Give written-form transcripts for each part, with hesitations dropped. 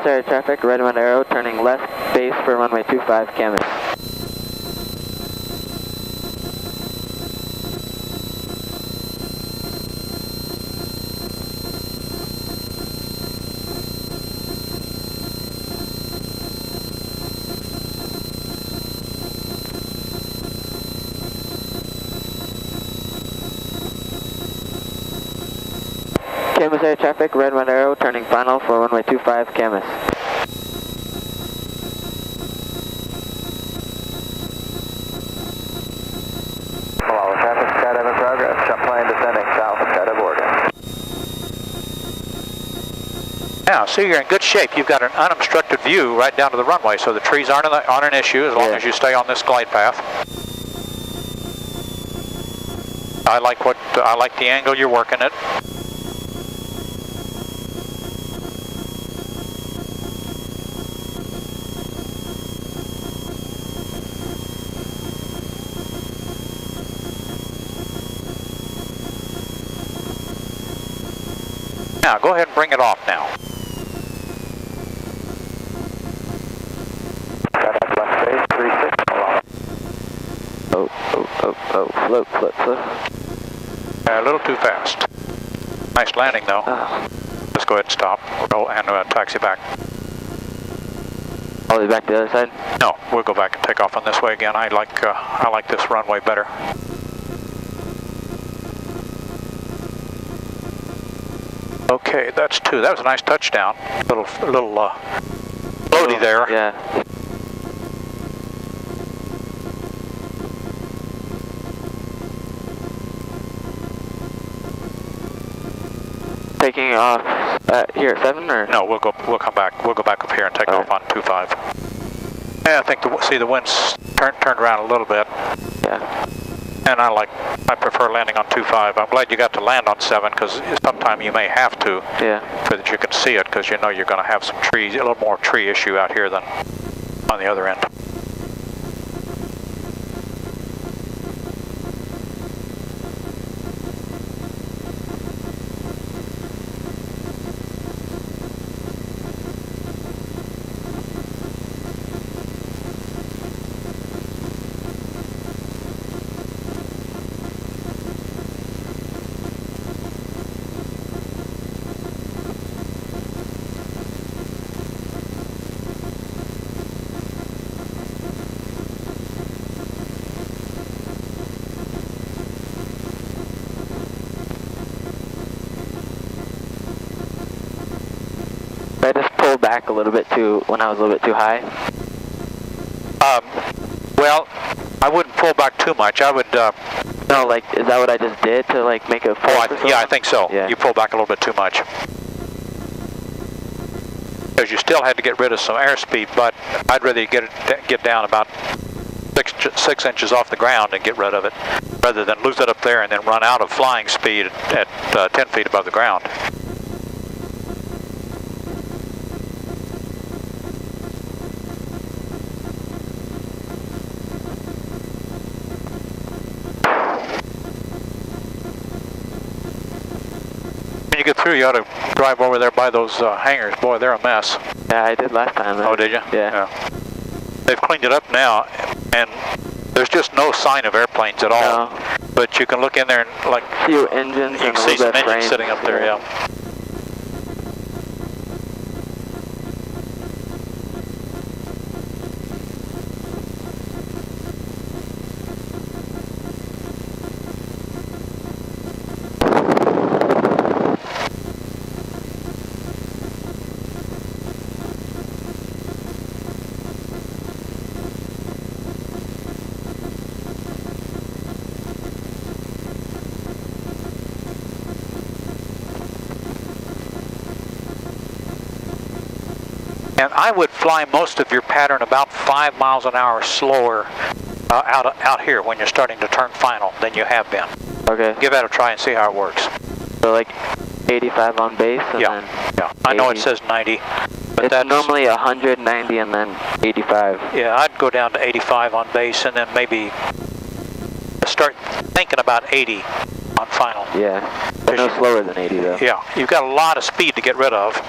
Area traffic, red one arrow, turning left base for runway 25, Camas. Camas Area traffic, red one arrow, turning final for runway 25, Camas. Hello, traffic, skydive in progress, jump plane descending south, skydive Oregon. Now, see, you're in good shape. You've got an unobstructed view right down to the runway, so the trees aren't an issue as long as you stay on this glide path. I like the angle you're working at. Now, go ahead and bring it off now. Left base, 36, Float. A little too fast. Nice landing though. Let's go ahead and stop. We'll go and taxi back. All the way back to the other side? No, we'll go back and take off on this way again. I like this runway better. Okay, that's 2. That was a nice touchdown. Little floaty there. Yeah. Taking off here at 7 or? No, we'll come back. We'll go back up here and take off on 25. Yeah, I think the wind's turned around a little bit. Yeah. And I prefer landing on 25. I'm glad you got to land on 7 because sometime you may have to. Yeah. So that you can see it because you know you're going to have some trees, a little more tree issue out here than on the other end. I just pulled back a little bit when I was a little bit too high. Well, I wouldn't pull back too much. I would. No, like, is that what I just did to like make a? Yeah, I think so. Yeah. You pulled back a little bit too much because you still had to get rid of some airspeed. But I'd rather get down about 6 inches off the ground and get rid of it, rather than lose it up there and then run out of flying speed at 10 feet above the ground. When you get through, you ought to drive over there by those hangars. Boy, they're a mess. Yeah, I did last time. Oh, did you? Yeah. They've cleaned it up now, and there's just no sign of airplanes at all. No. But you can look in there and like Few engines. you can see some engines sitting up there. Yeah. And I would fly most of your pattern about 5 miles an hour slower out here when you're starting to turn final than you have been. Okay. Give that a try and see how it works. So like 85 on base and then Yeah. I know it says 90, but it's that's normally 190 and then 85. Yeah, I'd go down to 85 on base and then maybe start thinking about 80 on final. Yeah. But no slower than 80 though. Yeah, you've got a lot of speed to get rid of.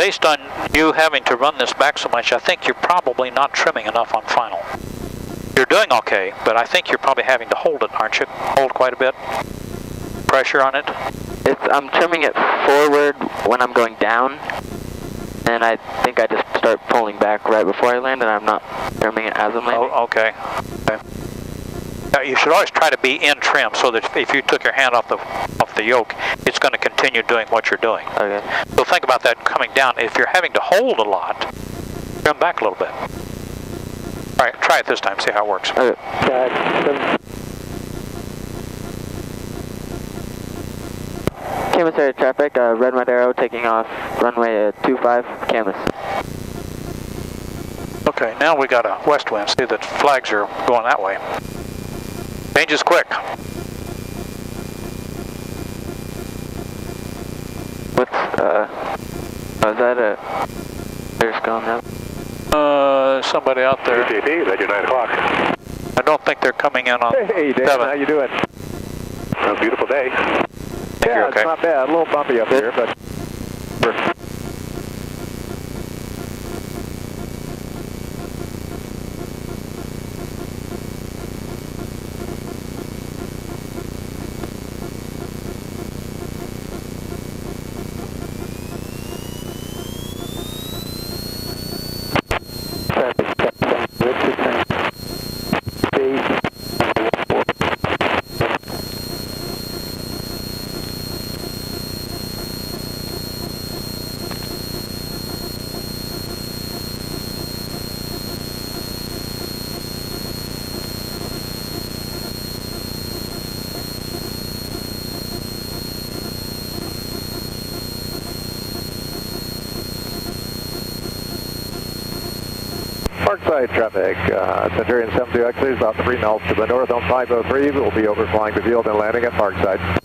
based on you having to run this back so much, I think you're probably not trimming enough on final. You're doing okay, but I think you're probably having to hold it, aren't you? Hold quite a bit. Pressure on it. I'm trimming it forward when I'm going down, and I think I just start pulling back right before I land, and I'm not trimming it as I'm landing. Oh, okay. Now, you should always try to be in trim so that if you took your hand off the yoke, it's going to continue doing what you're doing. Okay. So think about that coming down. If you're having to hold a lot, trim back a little bit. All right, try it this time. See how it works. Okay. Camas area traffic, red mud arrow taking off runway 25, Camas. Okay, now we got a west wind. See, the flags are going that way. Changes quick. What's, is that a, there's going now? Somebody out there. TTT, that's your 9 o'clock. I don't think they're coming in on Hey, Dan, 7. how you doing? A beautiful day. You're okay. It's not bad. A little bumpy up here, but... Parkside traffic, Centurion 72X is about 3 knots to the north on 503. We'll be overflying the field and landing at Parkside.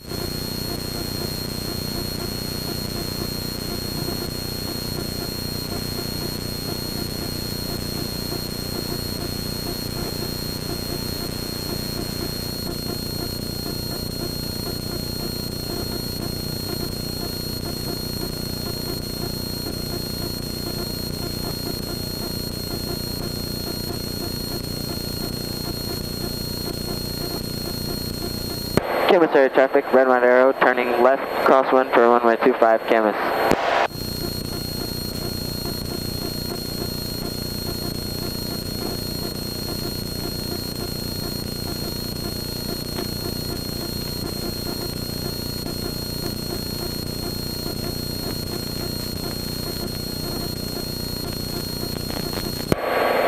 Camas area traffic, red mud arrow, turning left crosswind for runway 25, Camas.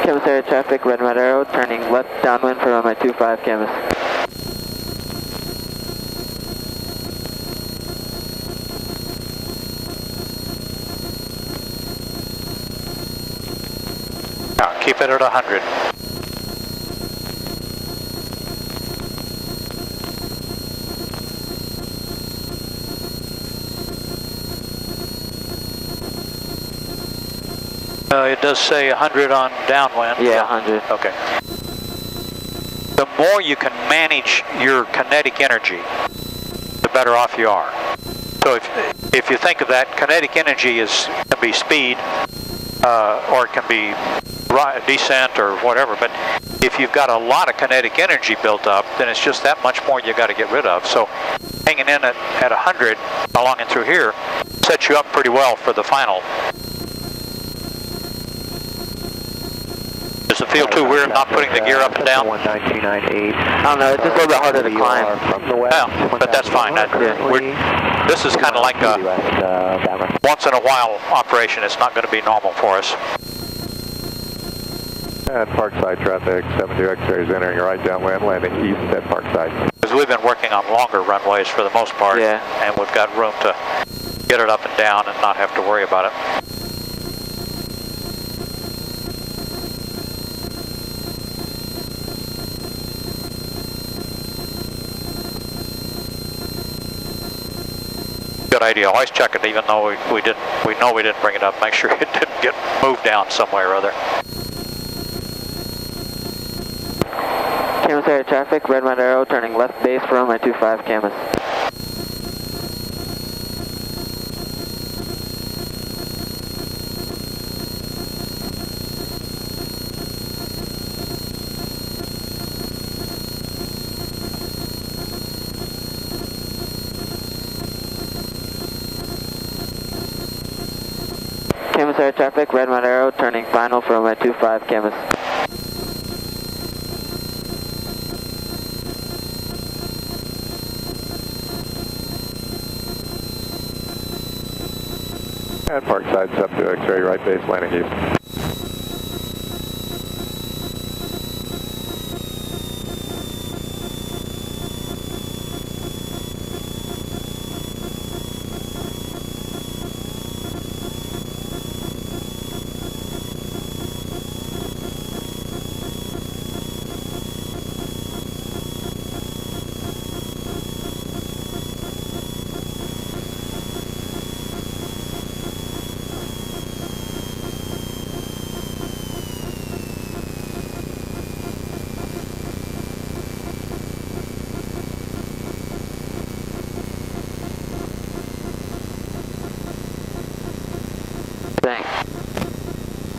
Camas area traffic, red mud arrow, turning left downwind for runway 25, Camas. Keep it at 100. It does say 100 on downwind. Yeah, 100. Okay. The more you can manage your kinetic energy, the better off you are. So if you think of that, kinetic energy can be speed, or it can be descent or whatever, but if you've got a lot of kinetic energy built up, then it's just that much more you got to get rid of. So hanging in at 100 along and through here sets you up pretty well for the final. Does it feel too weird not putting the gear up and down? 19298. I don't know, it's just a little bit harder to climb. From the west. Yeah, but that's fine. This is kind of like a once in a while operation. It's not going to be normal for us. And Parkside traffic, 72X is entering right downwind, landing east at Parkside. Because we've been working on longer runways for the most part, yeah, and we've got room to get it up and down and not have to worry about it. Good idea. Always check it, even though we know we didn't bring it up. Make sure it didn't get moved down somewhere or other. Camas area traffic, red mud arrow, turning left base for runway 25, Camas. Camus air traffic, red mount arrow, turning final for runway 25, Camus. And Parkside, up to X-ray, right base, landing east.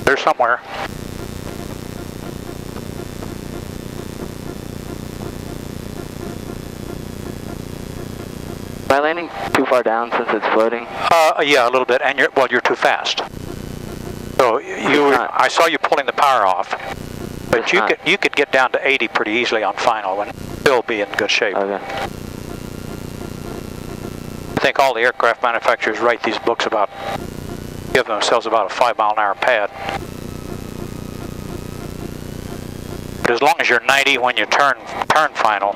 They're somewhere. Am I landing too far down since it's floating? Yeah, a little bit, and you're too fast. So I saw you pulling the power off, but you could get down to 80 pretty easily on final and still be in good shape. Okay. I think all the aircraft manufacturers write these books about giving themselves about a 5-mile-an-hour pad. But as long as you're 90 when you turn final,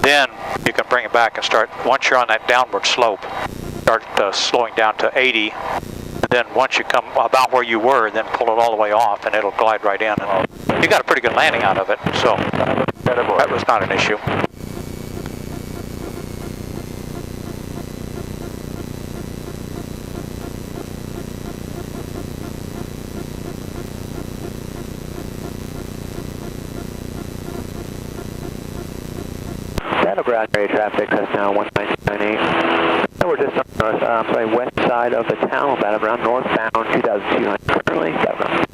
then you can bring it back and start, once you're on that downward slope, start slowing down to 80. And then once you come about where you were, then pull it all the way off and it'll glide right in. And you got a pretty good landing out of it, so that was not an issue. Ground area traffic, that's now 1998. We're just on the west side of the town, about around northbound 2200 currently. Battleground.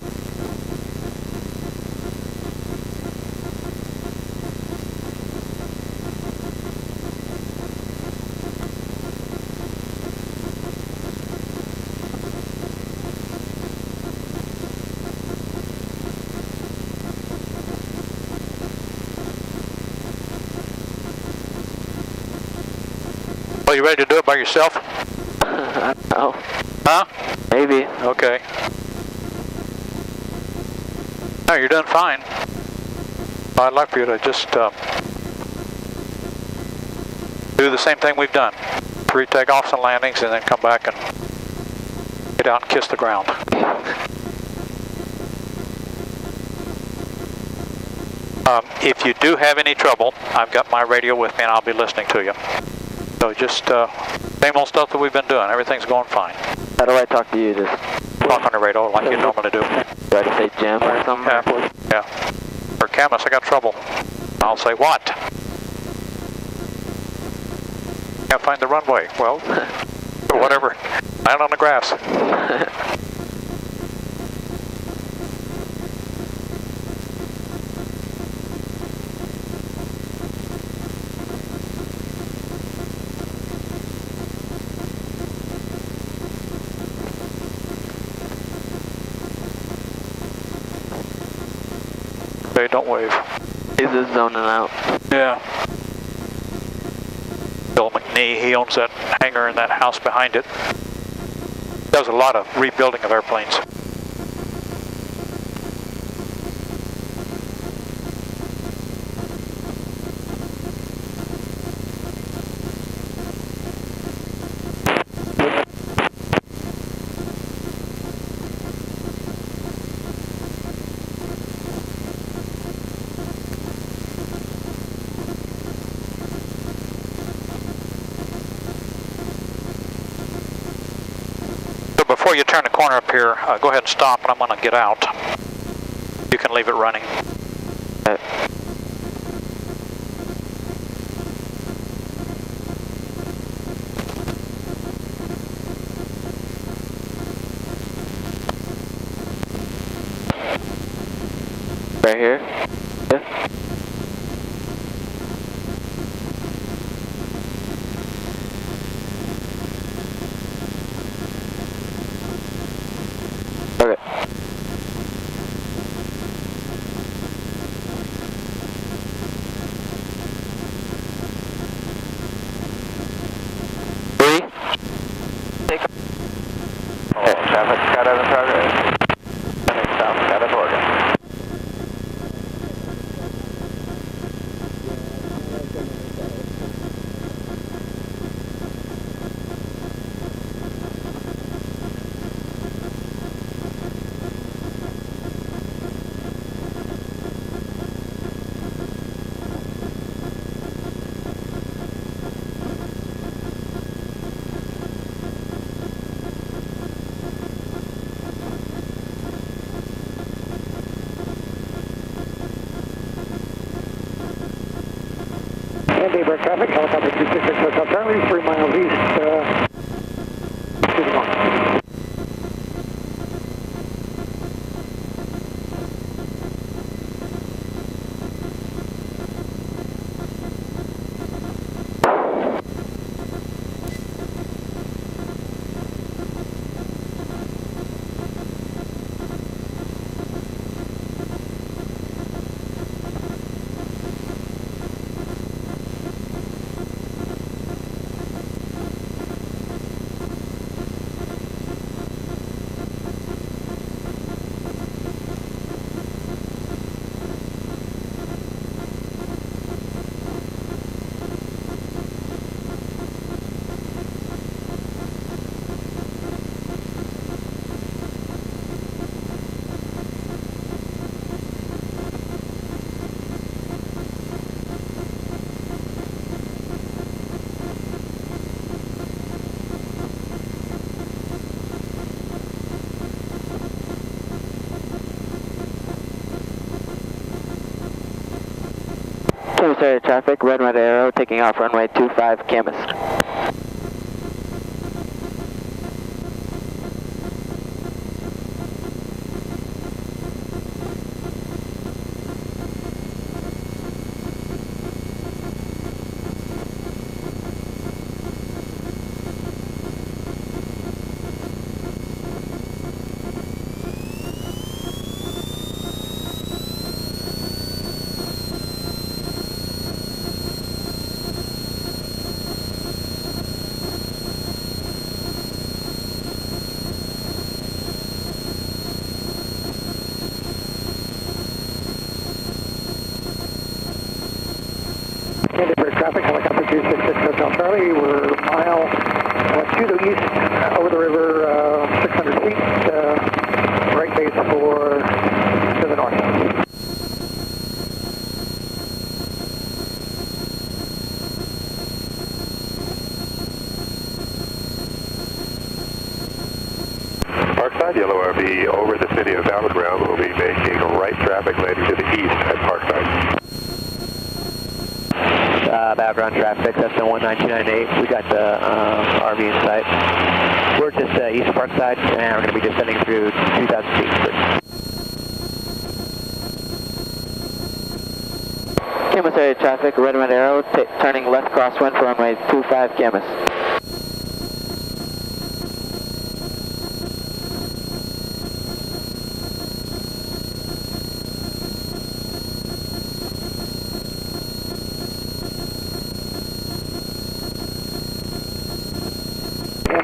Well, you ready to do it by yourself? I don't know. Huh? Maybe. Okay. No, you're doing fine. I'd like for you to just do the same thing we've done. 3 takeoffs and landings, and then come back and get out and kiss the ground. If you do have any trouble, I've got my radio with me and I'll be listening to you. So just same old stuff that we've been doing. Everything's going fine. How do I talk to you? Just Talk on the radio like you normally do. do I just say Jim or something? Yeah. Or Camus, I got trouble. I'll say what? Can't find the runway. Well, whatever. Land on the grass. Okay, don't wave. He's just zoning out. Yeah. Bill McNee, he owns that hangar and that house behind it. Does a lot of rebuilding of airplanes. Before you turn the corner up here, go ahead and stop, and I'm going to get out. You can leave it running. Right here? Yeah. Daybreak traffic, helicopter 266 Hotel Charlie, 3 miles east to the north. Kansas area traffic, red arrow, taking off runway 25 Camas. Daybreak traffic, helicopter 266 Hotel Charlie, we're a mile to the east over the river, 600 feet, right base for to the north. Parkside, Yellow RV over the city of Battleground. We'll be making right traffic landing to the east at Parkside. Background traffic, that's the 19298. We got the RV in sight. We're just east of Parkside, and we're going to be descending through 2,000 feet. Camas area traffic, red arrow, turning left crosswind for runway 25 Camas.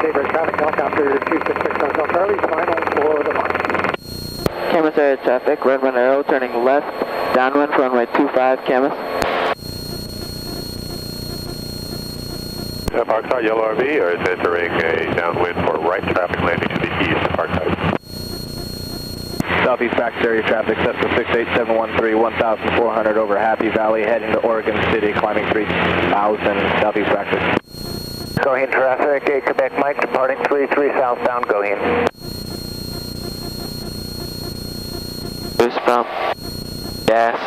Daybreak traffic, helicopter 266 Hotel Charlie, final for the mark. Camas area traffic, red arrow, turning left, downwind for runway 25 Camas. Parkside, Yellow RV, or is entering a downwind for right traffic landing to the east at Parkside. Southeast Pax area traffic, Cessna 68713, 1,400 over Happy Valley, heading to Oregon City, climbing 3,000 Southeast Pax. Goheen traffic, 8 Quebec Mike, departing 33 southbound Goheen. Boost from gas.